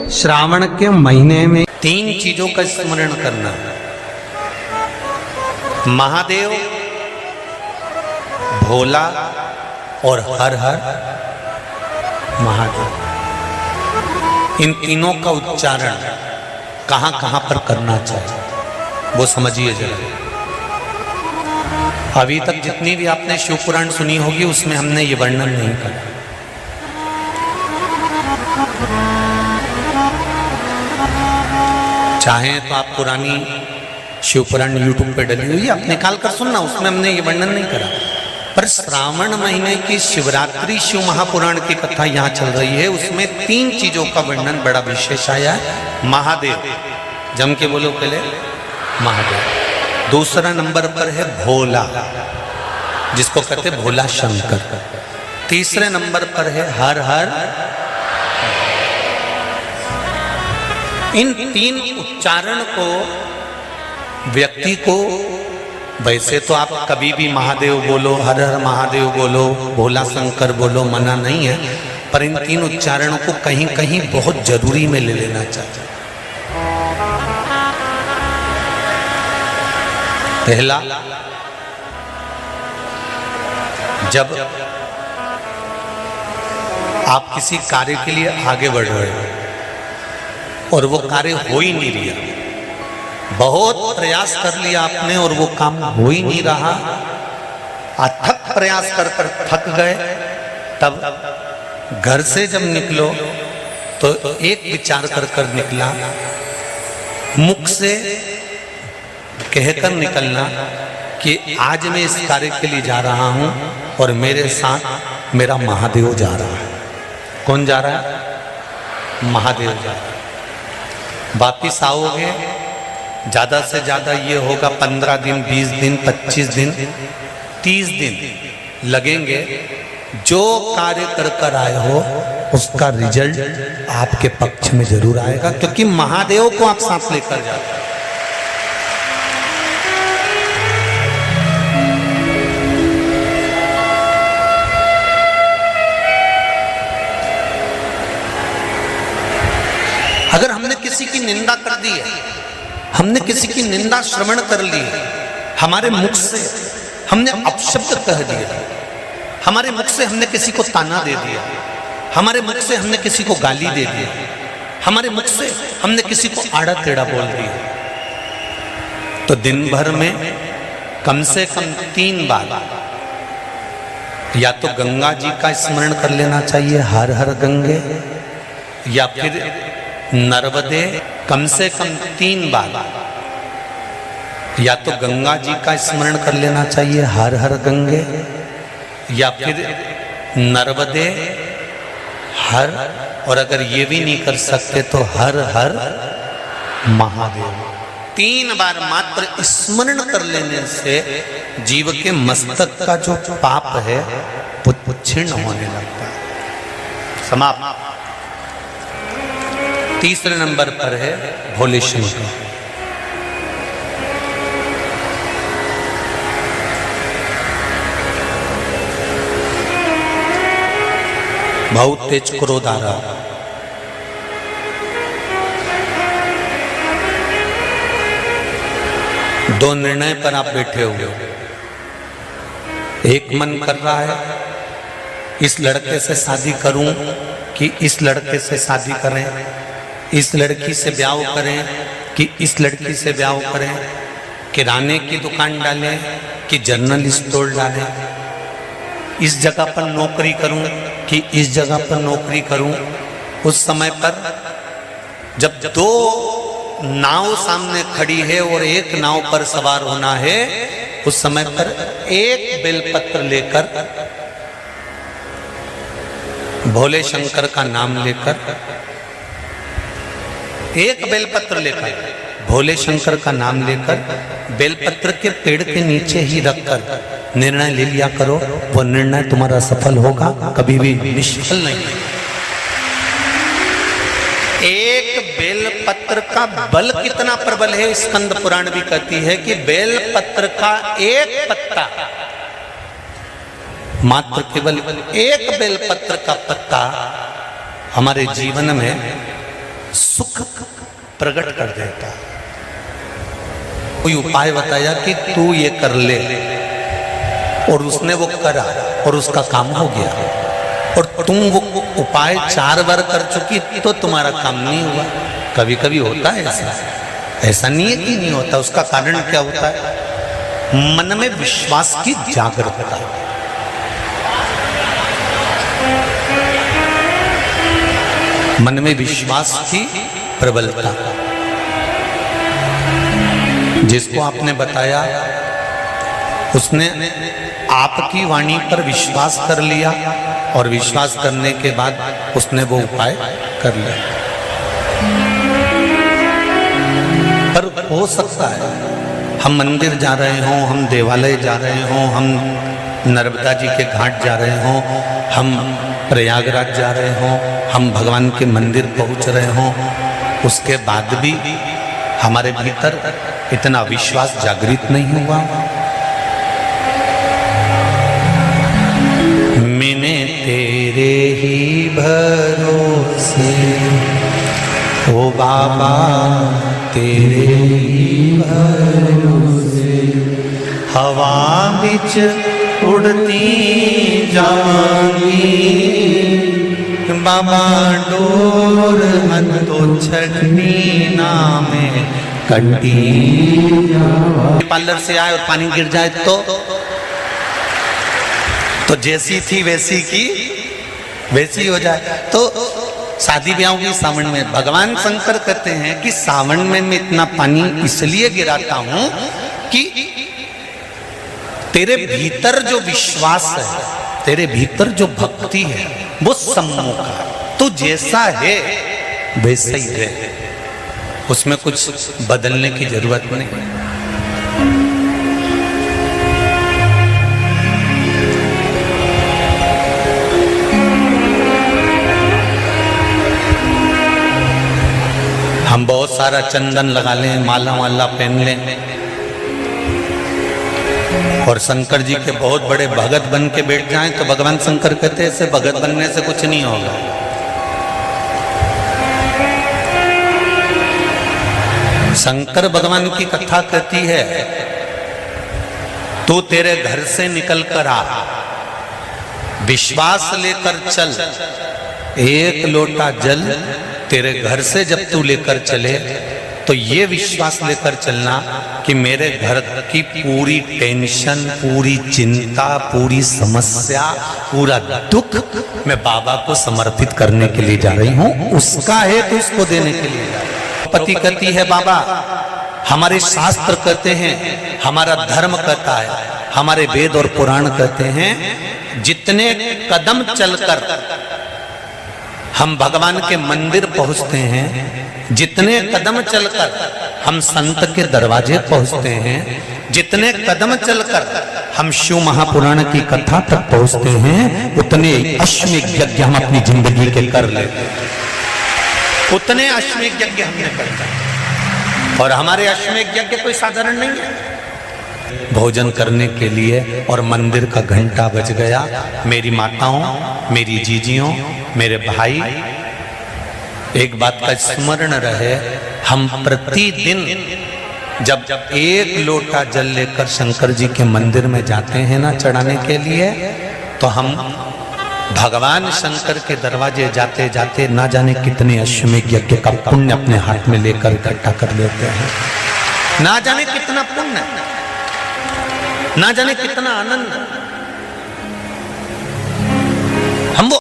श्रावण के महीने में 3 चीजों का स्मरण करना है। महादेव, भोला और हर हर महादेव। इन तीनों का उच्चारण कहां कहां पर करना चाहिए वो समझिए जरा। अभी तक जितनी भी आपने शिव पुराण सुनी होगी उसमें हमने ये वर्णन नहीं करा। चाहे तो आप पुरानी शिव पुराण यूट्यूब पे डली हुई आप निकाल कर सुनना, उसमें हमने ये वर्णन नहीं करा। पर श्रावण महीने की शिवरात्रि शिव महापुराण की कथा यहाँ चल रही है, उसमें 3 चीजों का वर्णन बड़ा विशेष आया है। महादेव, जम के बोलो पहले महादेव। दूसरा नंबर पर है भोला, जिसको कहते भोला शंकर। तीसरे नंबर पर है हर हर। इन 3 उच्चारण को व्यक्ति को, वैसे तो आप कभी भी महादेव बोलो, हर हर महादेव बोलो, भोला शंकर बोलो, मना नहीं है, पर इन 3 उच्चारणों को कहीं कहीं बहुत जरूरी में ले लेना चाहिए। पहला, जब आप किसी कार्य के लिए आगे बढ़ रहे हो और वो कार्य हो ही नहीं रहा, बहुत प्रयास कर लिया आपने और वो काम हो ही नहीं रहा, अथक प्रयास कर कर थक गए, तब घर से जब निकलो तो एक विचार कर कर निकला, मुख से कहकर निकलना कि आज मैं इस कार्य के लिए जा रहा हूं और मेरे साथ मेरा महादेव जा रहा है। कौन जा रहा है? महादेव जा रहा है। वापिस आओगे, ज्यादा से ज्यादा ये होगा 15 दिन, 20 दिन, 25 दिन, 30 दिन लगेंगे। जो कार्य कर कर आए हो उसका रिजल्ट आपके पक्ष में जरूर आएगा, क्योंकि महादेव को आप साथ लेकर जाते हैं। अगर हमने किसी की निंदा कर दी है, हमने किसी की निंदा श्रवण कर ली है, हमारे मुख से हमने अपशब्द कह दिया, हमारे मुख से हमने किसी को ताना दे दिया, हमारे मुख से हमने किसी को गाली दे दी, हमारे मुख से हमने किसी को आड़ा टेढ़ा बोल दिया, तो दिन भर में कम से कम 3 बार या तो गंगा जी का स्मरण कर लेना चाहिए, हर हर गंगे, या फिर नर्मदे कम से कम 3 बार, या तो गंगा जी का स्मरण कर लेना चाहिए, हर हर गंगे, या फिर नर्मदे हर, और अगर ये भी नहीं कर सकते तो हर हर महादेव। 3 बार मात्र स्मरण कर लेने से जीव के मस्तक का जो पाप है वो क्षीण होने लगता है। समाप्त। तीसरे नंबर पर है भोले शंकर। बहुत तेज क्रोध आ रहा, दो निर्णय पर आप बैठे हुए हो। एक मन कर रहा है इस लड़के से शादी करूं कि इस लड़के से शादी करें, इस लड़की से ब्याह करें कि इस लड़की से ब्याह करें, किराने की दुकान डालें कि जनरल स्टोर डालें, इस जगह पर नौकरी करूं कि इस जगह पर नौकरी करूं। उस समय पर जब 2 नाव सामने खड़ी है और एक नाव पर सवार होना है, उस समय पर एक बेलपत्र लेकर, भोले शंकर का नाम लेकर, एक बेलपत्र लेकर, भोले शंकर का नाम लेकर, बेलपत्र के पेड़ के नीचे ही रखकर निर्णय ले लिया करो, वो निर्णय तुम्हारा सफल होगा, कभी भी निष्फल नहीं। एक बेलपत्र का बल कितना प्रबल है, स्कंद पुराण भी कहती है कि बेलपत्र का एक पत्ता, मात्र केवल एक बेलपत्र का पत्ता हमारे जीवन में सुख प्रकट कर देता। कोई उपाय बताया कि तू ये कर ले, और उसने वो करा और उसका काम हो गया, और तुम वो उपाय 4 बार कर चुकी तो तुम्हारा काम नहीं हुआ। कभी कभी होता है ऐसा, ऐसा नहीं है कि नहीं होता। उसका कारण क्या होता है? मन में विश्वास की जागरूकता, मन में विश्वास की प्रबलता। जिसको आपने बताया उसने आपकी वाणी पर विश्वास कर लिया, और विश्वास करने के बाद उसने वो उपाय कर लिया। पर हो सकता है हम मंदिर जा रहे हों, हम देवालय जा रहे हों, हम नर्मदा जी के घाट जा रहे हों, हम प्रयागराज जा रहे हों, हम भगवान के मंदिर पहुंच रहे हों, उसके बाद भी हमारे भीतर इतना विश्वास जागृत नहीं हुआ। मैंने तेरे ही भरोसे, ओ बाबा तेरे ही भरोसे, हवा बिच उड़ती जाऊंगी, बाबा डोर मन तो छड़नी ना में कटी। पार्लर से आए और पानी गिर जाए तो जैसी थी वैसी की वैसी हो जाए। तो शादी ब्याहों की सावन में भगवान शंकर कहते हैं कि सावन में मैं इतना पानी इसलिए गिराता हूं कि तेरे भीतर जो विश्वास है, तेरे भीतर जो भक्ति है वो सम्मुख है। तो जैसा है वैसा ही है, उसमें कुछ बदलने की जरूरत नहीं। हम बहुत सारा चंदन लगा लें, माला वाला पहन लें, और शंकर जी के बहुत बड़े भगत बन के बैठ जाएं तो भगवान शंकर कहते हैं ऐसे भगत बनने से कुछ नहीं होगा। शंकर भगवान की कथा कहती है, तू तेरे घर से निकल कर आ, विश्वास लेकर चल, एक लोटा जल तेरे घर से जब तू लेकर चले तो ये विश्वास लेकर चलना कि मेरे घर की पूरी टेंशन, पूरी चिंता, पूरी समस्या, पूरा दुख मैं बाबा को समर्पित करने के लिए जा रही हूं, उसका है तो उसको देने के लिए जा रही हूं। पति कहती है बाबा हमारे शास्त्र कहते हैं, हमारा धर्म कहता है, हमारे वेद और पुराण कहते हैं, जितने कदम चलकर हम भगवान के मंदिर पहुंचते हैं, जितने कदम चलकर हम संत के दरवाजे पहुंचते हैं, जितने कदम चलकर हम शिव महापुराण की कथा तक पहुंचते हैं, उतने अश्वमेध यज्ञ हम अपनी जिंदगी के कर लेते हैं। उतने अश्वमेध यज्ञ हमने करते हैं, और हमारे अश्वमेध यज्ञ कोई साधारण नहीं है। भोजन करने के लिए और मंदिर का घंटा बज गया। मेरी माताओं, मेरी जीजियों, मेरे भाई, एक बात का स्मरण रहे, हम प्रतिदिन जब एक लोटा जल लेकर शंकर जी के मंदिर में जाते हैं ना चढ़ाने के लिए, तो हम भगवान शंकर के दरवाजे जाते जाते ना जाने कितने अश्वमेध यज्ञ का पुण्य अपने हाथ में लेकर इकट्ठा कर लेते हैं। ना जाने कितना पुण्य, ना जाने कितना आनंद हम वो